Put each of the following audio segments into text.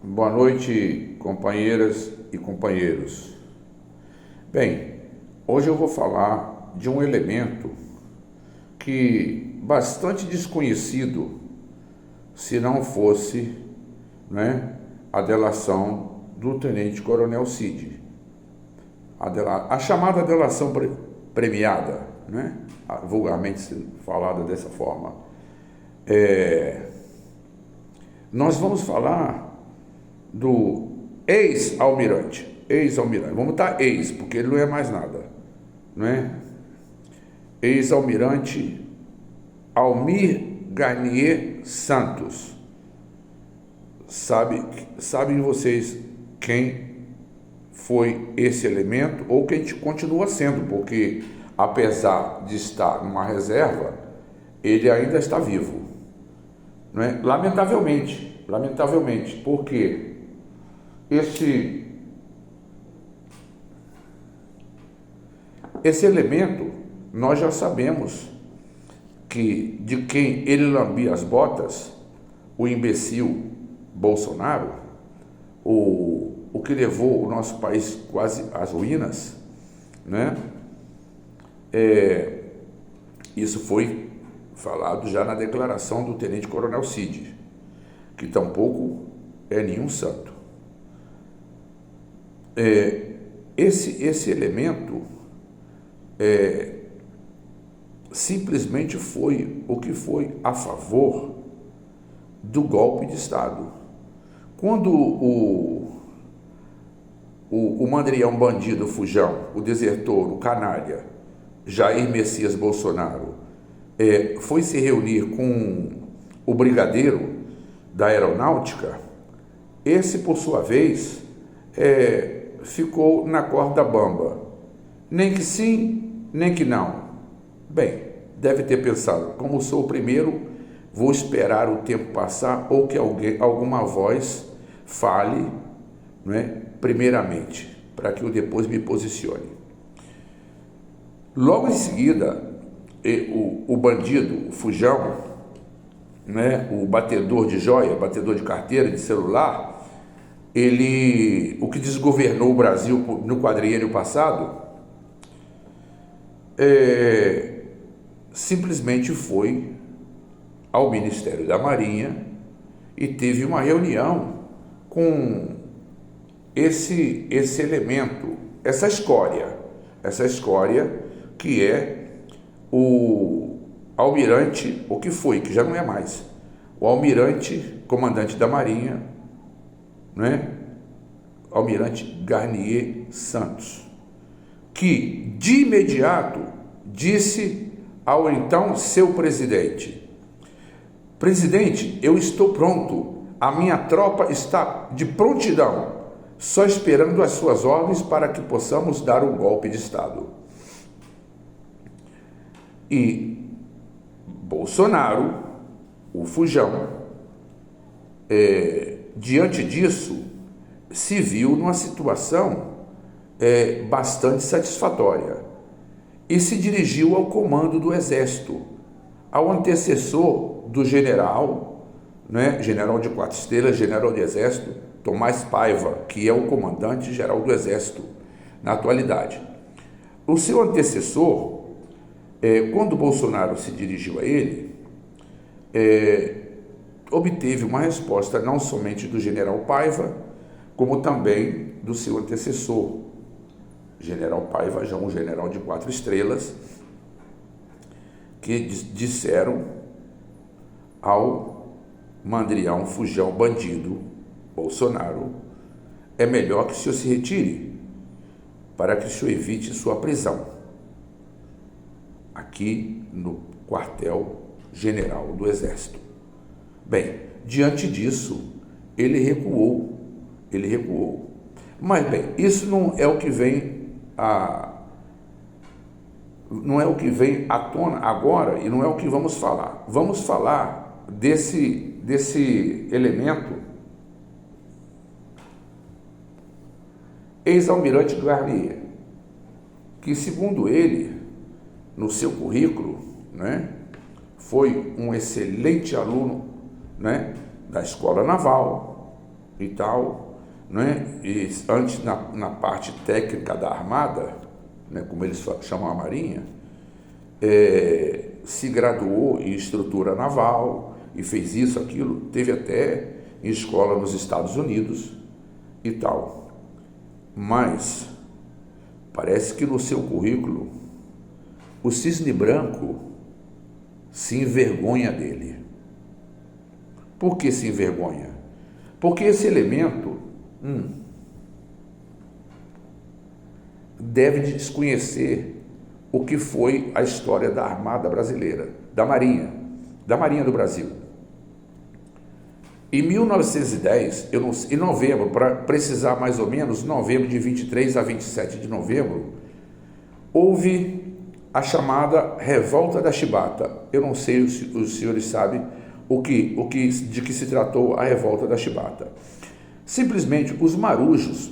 Boa noite, companheiras e companheiros. Bem, hoje eu vou falar de um elemento que bastante desconhecido, se não fosse, a delação do Tenente Coronel Cid, a chamada delação premiada, vulgarmente falada dessa forma. Nós vamos falar do ex-almirante, vamos botar ex, porque ele não é mais nada, ex-almirante Almir Garnier Santos. Sabem vocês quem foi esse elemento, ou quem continua sendo, porque apesar de estar numa reserva, ele ainda está vivo, lamentavelmente, porque esse elemento, nós já sabemos que de quem ele lambia as botas, o imbecil Bolsonaro, o que levou o nosso país quase às ruínas, isso foi falado já na declaração do Tenente Coronel Cid, que tampouco é nenhum santo. Esse elemento simplesmente foi o que foi a favor do golpe de Estado. Quando o mandrião bandido fujão, o desertor, o canalha, Jair Messias Bolsonaro, foi se reunir com o brigadeiro da aeronáutica, esse, por sua vez, ficou na corda bamba. Nem que sim, nem que não. Bem, deve ter pensado, como sou o primeiro, vou esperar o tempo passar ou que alguma voz fale, primeiramente, para que eu depois me posicione. Logo em seguida, o bandido, o fujão, o batedor de joia, batedor de carteira, de celular, o que desgovernou o Brasil no quadriênio passado, simplesmente foi ao Ministério da Marinha e teve uma reunião com esse elemento, essa escória que é o almirante, o que foi, que já não é mais, o almirante, comandante da Marinha, Almirante Garnier Santos, que de imediato disse ao então seu presidente: presidente, eu estou pronto, a minha tropa está de prontidão, só esperando as suas ordens para que possamos dar um golpe de Estado. E Bolsonaro, o fujão, diante disso, se viu numa situação bastante satisfatória e se dirigiu ao comando do Exército, ao antecessor do general, general de 4 estrelas, general de Exército, Tomás Paiva, que é o comandante-geral do Exército na atualidade. O seu antecessor, quando Bolsonaro se dirigiu a ele, obteve uma resposta não somente do general Paiva, como também do seu antecessor, general Paiva, já um general de 4 estrelas, que disseram ao mandrião, fujão, bandido Bolsonaro: é melhor que o senhor se retire, para que o senhor evite sua prisão aqui no quartel-general do Exército. Bem, diante disso, ele recuou. Mas, bem, isso não é o que vem à tona agora e não é o que vamos falar. Vamos falar desse elemento, ex-almirante Garnier, que, segundo ele, no seu currículo, foi um excelente aluno, da Escola Naval, e tal, né? E antes na parte técnica da Armada, né, como eles chamam a Marinha, se graduou em estrutura naval e fez isso, aquilo, teve até em escola nos Estados Unidos e tal. Mas parece que no seu currículo o Cisne Branco se envergonha dele. Por que se envergonha? Porque esse elemento deve desconhecer o que foi a história da Armada Brasileira, da Marinha do Brasil. Em 1910, em novembro, para precisar mais ou menos, novembro de 23 a 27 de novembro, houve a chamada Revolta da Chibata. Eu não sei se os senhores sabem de que se tratou a Revolta da Chibata. Simplesmente os marujos,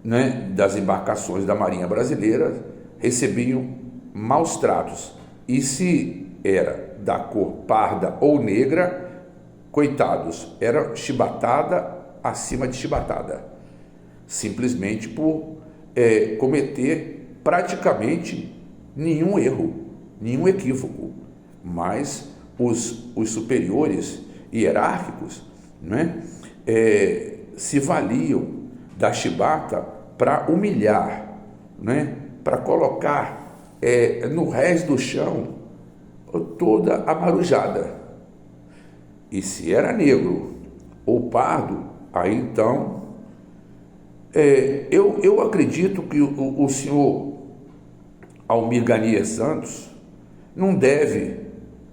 né, das embarcações da Marinha Brasileira recebiam maus tratos. E se era da cor parda ou negra, coitados, era chibatada acima de chibatada, simplesmente por cometer praticamente nenhum erro, nenhum equívoco. Mas os superiores hierárquicos, né, se valiam da chibata para humilhar, né, para colocar no rés do chão toda a marujada. E se era negro ou pardo, aí então eu acredito que o senhor Almir Garnier Santos não deve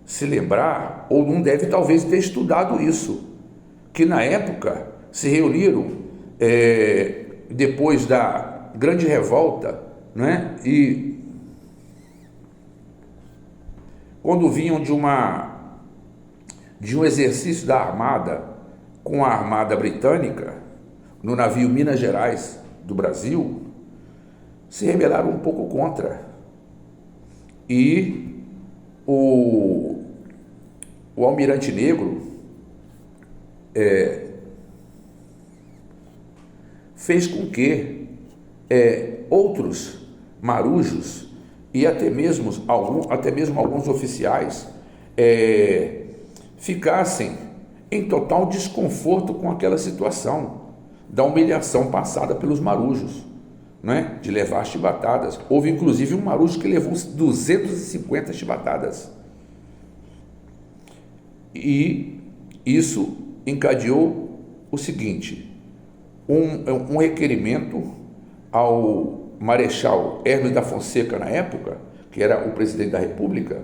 se lembrar, ou não deve talvez ter estudado isso, que na época se reuniram depois da grande revolta, né? E quando vinham de um exercício da Armada com a Armada Britânica, no navio Minas Gerais do Brasil, se rebelaram um pouco contra. E o Almirante Negro fez com que outros marujos e até mesmo alguns oficiais ficassem em total desconforto com aquela situação da humilhação passada pelos marujos, né? De levar chibatadas. Houve inclusive um marujo que levou 250 chibatadas. E isso encadeou o seguinte: um requerimento ao Marechal Hermes da Fonseca, na época, que era o presidente da República,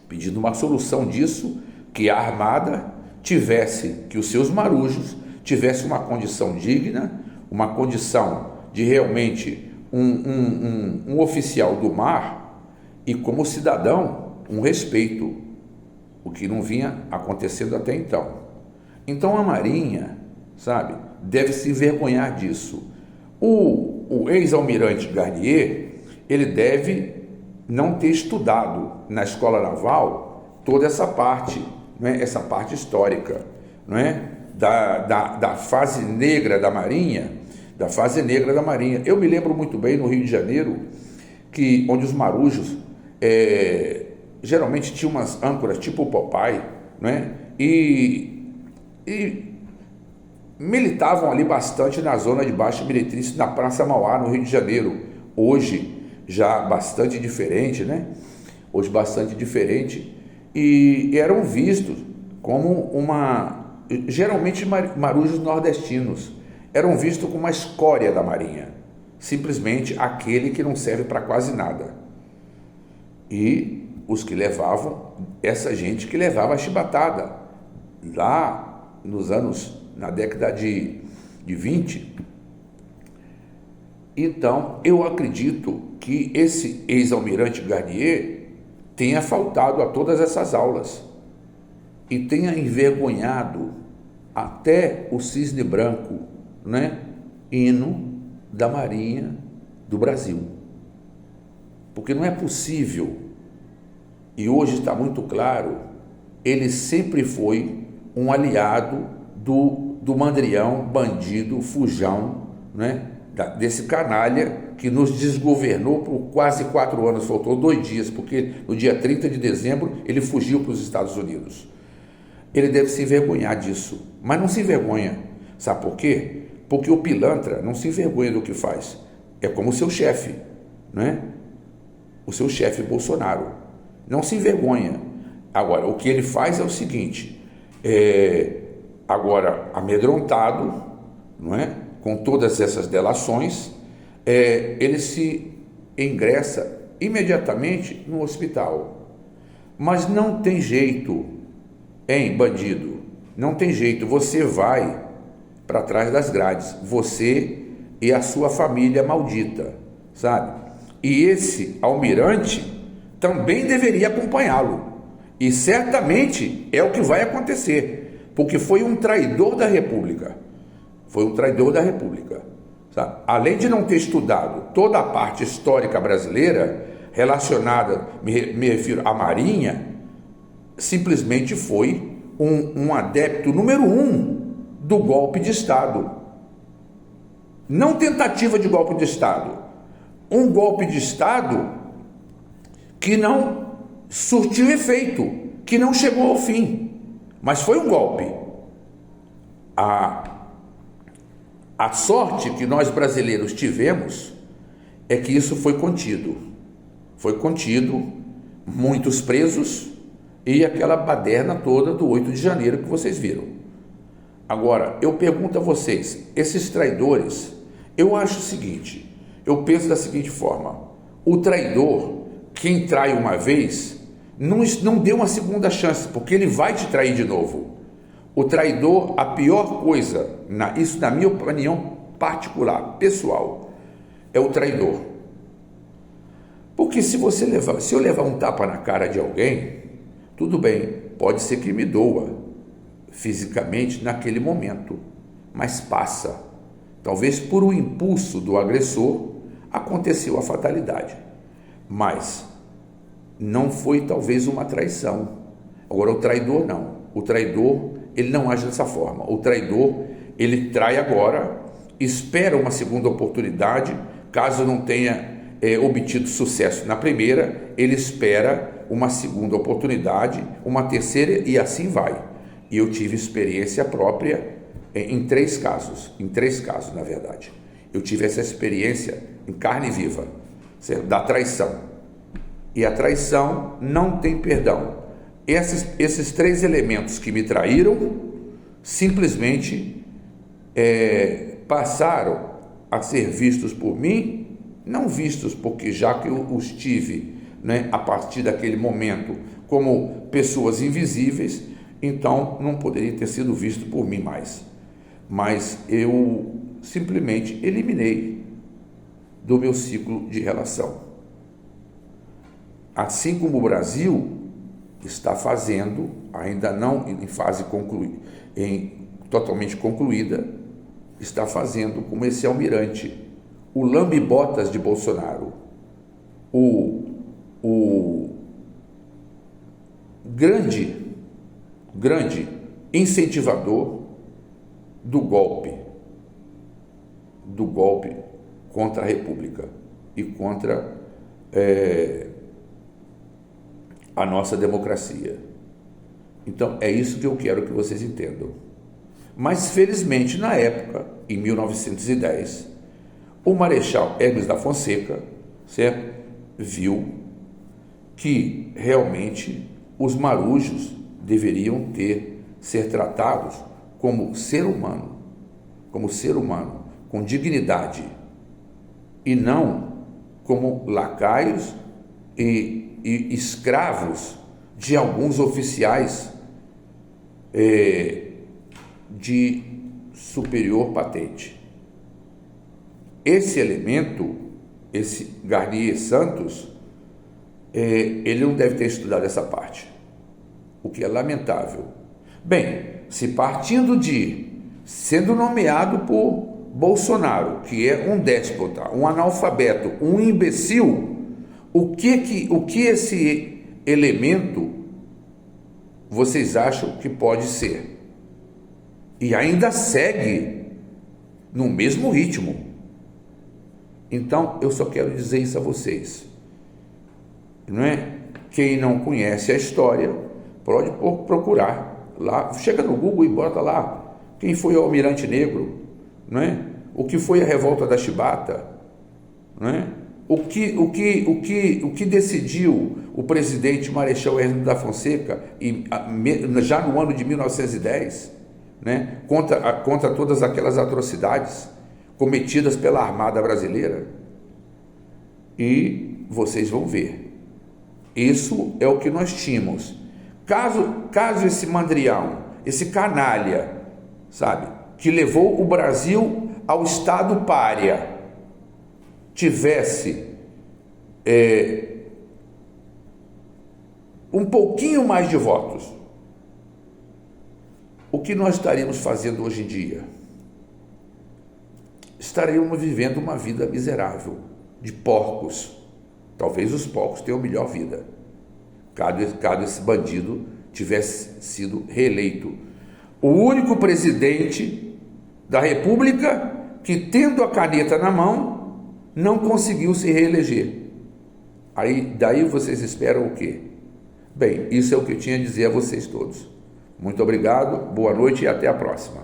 pedindo uma solução disso, que a Armada que os seus marujos tivessem uma condição digna, uma condição de realmente um oficial do mar e, como cidadão, um respeito, o que não vinha acontecendo até então. Então a Marinha, sabe, deve se envergonhar disso. O ex-almirante Garnier, ele deve não ter estudado na escola naval toda essa parte, né, essa parte histórica, né, da fase negra da Marinha, Eu me lembro muito bem no Rio de Janeiro, onde os marujos geralmente tinham umas âncoras tipo o Popeye, né, e militavam ali bastante na zona de Baixa Meretriz, na Praça Mauá, no Rio de Janeiro. Hoje já bastante diferente, né? E eram vistos como geralmente marujos nordestinos, eram vistos como uma escória da Marinha, simplesmente aquele que não serve para quase nada. E os que levavam, essa gente que levava a chibatada, lá na década de 20. Então, eu acredito que esse ex-almirante Garnier tenha faltado a todas essas aulas e tenha envergonhado até o Cisne Branco, né? Hino da Marinha do Brasil. Porque não é possível, e hoje está muito claro, ele sempre foi um aliado do mandrião, bandido, fujão, né? Desse canalha que nos desgovernou por quase 4 anos, faltou 2 dias, porque no dia 30 de dezembro ele fugiu para os Estados Unidos. Ele deve se envergonhar disso, mas não se envergonha. Sabe por quê? Porque o pilantra não se envergonha do que faz. É como o seu chefe, né? O seu chefe Bolsonaro. Não se envergonha. Agora, o que ele faz é o seguinte, agora amedrontado, não é? Com todas essas delações, ele se ingressa imediatamente no hospital. Mas não tem jeito, hein, bandido? Não tem jeito, você vai para trás das grades, você e a sua família maldita, sabe? E esse almirante também deveria acompanhá-lo. E certamente é o que vai acontecer, porque foi um traidor da República. Foi um traidor da República, sabe? Além de não ter estudado toda a parte histórica brasileira relacionada, me refiro à Marinha, simplesmente foi um adepto número 1 do golpe de Estado. Não tentativa de golpe de Estado, um golpe de Estado que não surtiu efeito, que não chegou ao fim, mas foi um golpe. A sorte que nós brasileiros tivemos é que isso foi contido. Foi contido, muitos presos e aquela baderna toda do 8 de janeiro que vocês viram. Agora, eu pergunto a vocês, esses traidores, eu acho o seguinte, eu penso da seguinte forma, o traidor, quem trai uma vez, não dê uma segunda chance, porque ele vai te trair de novo. O traidor, a pior coisa, isso na minha opinião particular, pessoal, é o traidor. Porque se eu levar um tapa na cara de alguém, tudo bem, pode ser que me doa fisicamente naquele momento, mas passa. Talvez por um impulso do agressor aconteceu a fatalidade, mas não foi talvez uma traição. Agora o traidor não, o traidor ele não age dessa forma, o traidor ele trai agora, espera uma segunda oportunidade, caso não tenha obtido sucesso na primeira, ele espera uma segunda oportunidade, uma terceira e assim vai. E eu tive experiência própria em 3 casos, na verdade. Eu tive essa experiência em carne viva, certo? Da traição. E a traição não tem perdão. Esses 3 elementos que me traíram, simplesmente passaram a ser vistos por mim, não vistos porque já que eu os tive, né, a partir daquele momento como pessoas invisíveis, então não poderia ter sido visto por mim mais. Mas eu simplesmente eliminei do meu ciclo de relação. Assim como o Brasil está fazendo, ainda não em fase totalmente concluída, está fazendo como esse almirante, o lambe-botas de Bolsonaro, o grande incentivador do golpe contra a República e contra a nossa democracia. Então é isso que eu quero que vocês entendam. Mas felizmente na época, em 1910, o Marechal Hermes da Fonseca, certo, viu que realmente os marujos deveriam ser tratados como ser humano, com dignidade, e não como lacaios e escravos de alguns oficiais de superior patente. Esse elemento, esse Garnier Santos, ele não deve ter estudado essa parte, o que é lamentável. Bem, se partindo sendo nomeado por Bolsonaro, que é um déspota, um analfabeto, um imbecil, o que esse elemento vocês acham que pode ser? e ainda segue no mesmo ritmo. Então, eu só quero dizer isso a vocês, não é? Quem não conhece a história pode procurar lá, chega no Google e bota lá quem foi o Almirante Negro, não é? O que foi a revolta da Chibata, não é? O que decidiu o presidente Marechal Hermínio da Fonseca já no ano de 1910, né? Contra todas aquelas atrocidades cometidas pela Armada Brasileira. E vocês vão ver, isso é o que nós tínhamos. Caso esse mandrião, esse canalha, sabe, que levou o Brasil ao estado pária, tivesse um pouquinho mais de votos, o que nós estaríamos fazendo hoje em dia? Estaríamos vivendo uma vida miserável, de porcos. Talvez os porcos tenham melhor vida, caso esse bandido tivesse sido reeleito. O único presidente da República que, tendo a caneta na mão, não conseguiu se reeleger. Daí vocês esperam o quê? Bem, isso é o que eu tinha a dizer a vocês todos. Muito obrigado, boa noite e até a próxima.